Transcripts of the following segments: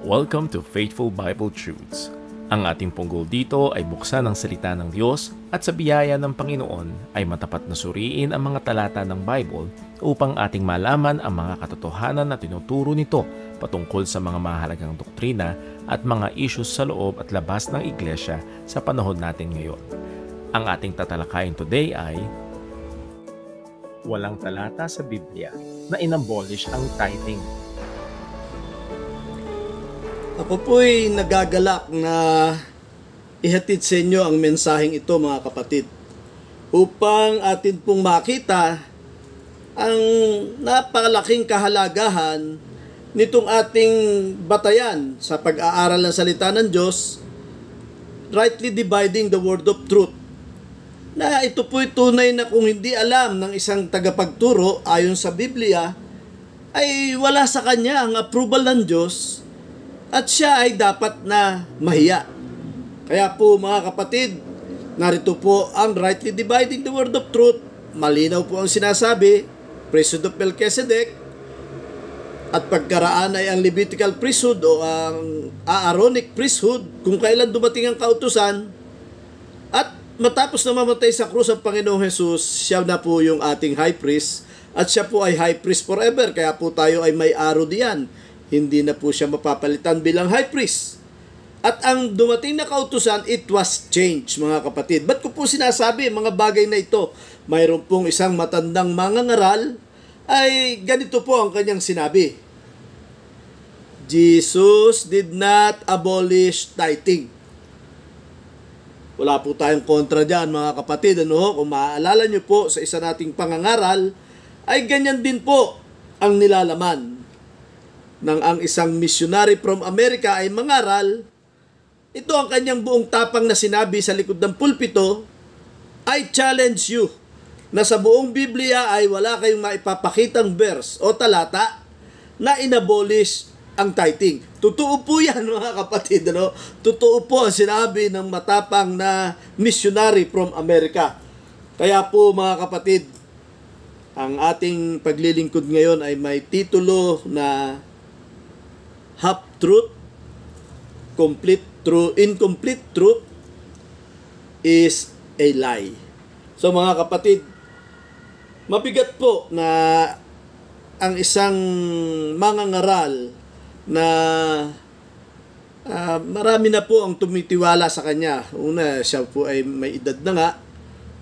Welcome to Faithful Bible Truths. Ang ating punggol dito ay buksan ang salita ng Diyos at sa biyaya ng Panginoon ay matapat na suriin ang mga talata ng Bible upang ating malaman ang mga katotohanan na tinuturo nito patungkol sa mga mahalagang doktrina at mga issues sa loob at labas ng iglesia sa panahon natin ngayon. Ang ating tatalakayin today ay walang talata sa Biblia na inabolish ang tithing. Ako po'y nagagalak na ihatid sa inyo ang mensaheng ito, mga kapatid, upang atin pong makita ang napakalaking kahalagahan nitong ating batayan sa pag-aaral ng salita ng Diyos, rightly dividing the word of truth. Na ito po'y tunay na kung hindi alam ng isang tagapagturo ayon sa Biblia, ay wala sa kanya ang approval ng Diyos at siya ay dapat na mahiya. Kaya po mga kapatid, narito po ang rightly dividing the word of truth. Malinaw po ang sinasabi, priesthood of Melchizedek, at pagkaraan ay ang Levitical priesthood o ang Aaronic priesthood kung kailan dumating ang kautusan. At matapos na mamatay sa krus ang Panginoong Hesus, siya na po yung ating high priest at siya po ay high priest forever. Kaya po tayo ay may aro diyan. Hindi na po siya mapapalitan bilang high priest. At ang dumating na kautusan, it was changed, mga kapatid. Ba't ko po sinasabi mga bagay na ito? Mayroon pong isang matandang mangangaral, ay ganito po ang kanyang sinabi. Jesus did not abolish tithing. Wala po tayong kontra dyan, mga kapatid. Kung maaalala nyo po sa isa nating pangangaral, ay ganyan din po ang nilalaman. Nang ang isang missionary from America ay mangaral, ito ang kanyang buong tapang na sinabi sa likod ng pulpito, I challenge you na sa buong Biblia ay wala kayong maipapakitang verse o talata na inabolish ang tithing. Totoo po yan, mga kapatid. Totoo po ang sinabi ng matapang na missionary from America. Kaya po mga kapatid, ang ating paglilingkod ngayon ay may titulo na half-truth, complete truth, incomplete truth is a lie. So mga kapatid, mabigat po na ang isang mangangaral na marami na po ang tumitiwala sa kanya. Una, siya po ay may edad na nga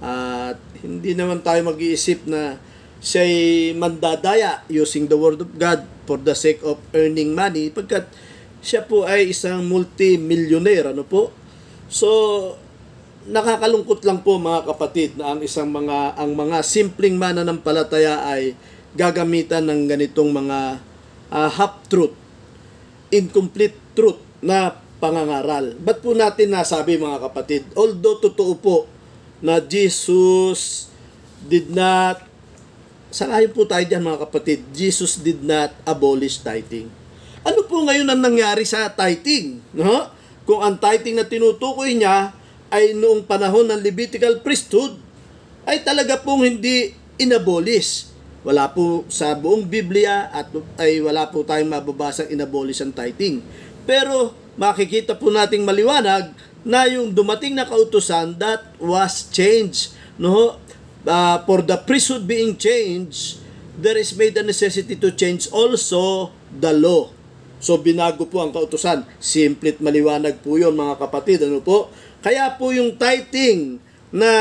at hindi naman tayo mag-iisip na siya'y mandadaya using the word of God for the sake of earning money, pagkat siya po ay isang multi-millionaire, So, nakakalungkot lang po mga kapatid na ang mga simpleng mananampalataya ay gagamitan ng ganitong mga half-truth, incomplete truth na pangangaral. Ba't po natin nasabi mga kapatid? Although totoo po na Jesus did not, sangayon po tayo dyan mga kapatid, Jesus did not abolish tithing. Ano po ngayon ang nangyari sa tithing? Kung ang tithing na tinutukoy niya ay noong panahon ng Levitical priesthood, ay talaga pong hindi inabolish. Wala po sa buong Biblia at ay wala po tayong mababasang inabolish ang tithing. Pero makikita po nating maliwanag na yung dumating na kautusan that was changed. For the priesthood being changed, there is made a necessity to change also the law. So binago po ang kautusan. Simple at maliwanag po yun mga kapatid. Kaya po yung tithing na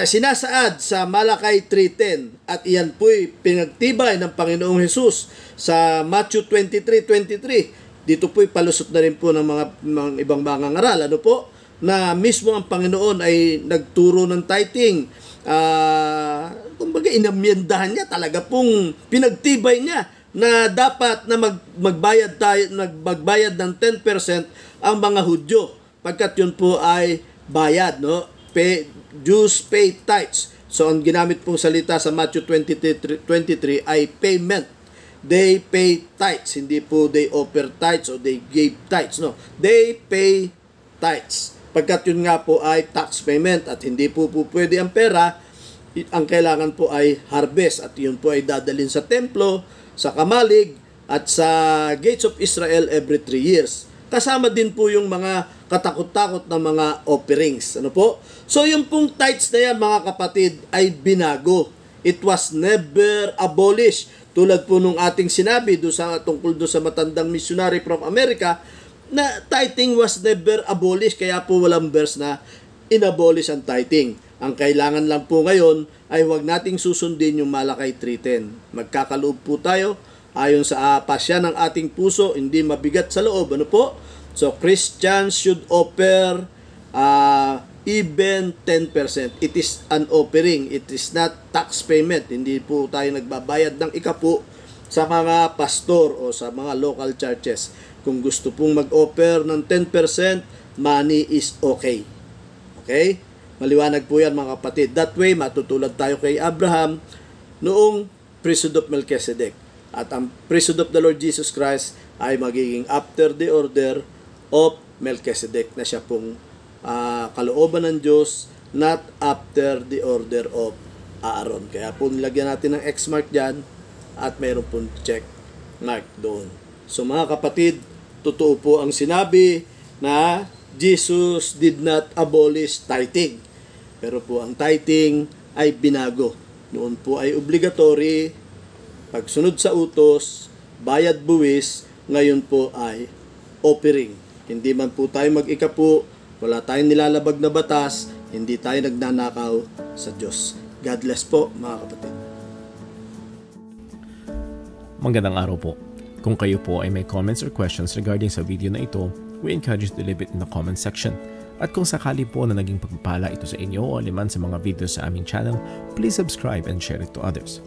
sinasaad sa Malakay 3:10 at iyan po'y pinagtibay ng Panginoong Hesus sa Matthew 23:23. Dito po'y palusot na rin po ng mga ibang mangangaral. Na mismo ang Panginoon ay nagturo ng tithing. Kumbaga inamyendahan niya, talaga pong pinagtibay niya na dapat na magbayad ng 10% ang mga Hudyo, pagkat yun po ay bayad, Jews pay tithes. So ang ginamit pong salita sa Matthew 23 ay payment. They pay tithes, hindi po they offer tithes o they gave tithes, They pay tithes. Pagkat yun nga po ay tax payment at hindi po pwede ang pera, ang kailangan po ay harvest at yun po ay dadalhin sa templo, sa kamalig at sa Gates of Israel every 3 years. Kasama din po yung mga katakot-takot na mga offerings. Ano po? So yung pong tithes na yan, mga kapatid, ay binago. It was never abolished. Tulad po nung ating sinabi tungkol sa matandang missionary from America, na tithing was never abolished. Kaya po walang verse na inabolish ang tithing. Ang kailangan lang po ngayon ay huwag nating susundin yung Malakay 3:10. Magkakaloob po tayo ayon sa pasya ng ating puso, hindi mabigat sa loob. Ano po? So, Christians should offer even 10%. It is an offering. It is not tax payment. Hindi po tayo nagbabayad ng ikapu sa mga pastor o sa mga local churches. Kung gusto pong mag-offer ng 10%, money is okay. Okay? Maliwanag po yan, mga kapatid. That way, matutulad tayo kay Abraham noong priesthood of Melchizedek. At ang priesthood of the Lord Jesus Christ ay magiging after the order of Melchizedek, na siya pong kalooban ng Diyos, not after the order of Aaron. Kaya po nilagyan natin ng X mark dyan at mayroon pong check mark doon. So mga kapatid, totoo po ang sinabi na Jesus did not abolish tithing. Pero po ang tithing ay binago. Noon po ay obligatory, pagsunod sa utos, bayad buwis, ngayon po ay offering. Hindi man po tayo mag-ikapu, wala tayong nilalabag na batas, hindi tayo nagnanakaw sa Diyos. God bless po, mga kapatid. Magandang araw po. Kung kayo po ay may comments or questions regarding sa video na ito, we encourage you to leave it in the comment section. At kung sakali po na naging pagpapala ito sa inyo o aliman sa mga videos sa aming channel, please subscribe and share it to others.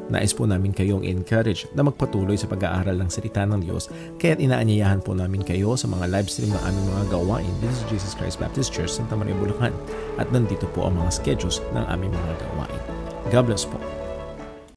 Nais po namin kayong encourage na magpatuloy sa pag-aaral ng salita ng Diyos, kaya't inaanyayahan po namin kayo sa mga live stream ng aming mga gawain dito sa Jesus Christ Baptist Church, Santa Maria, Bulacan. At nandito po ang mga schedules ng aming mga gawain. God bless po.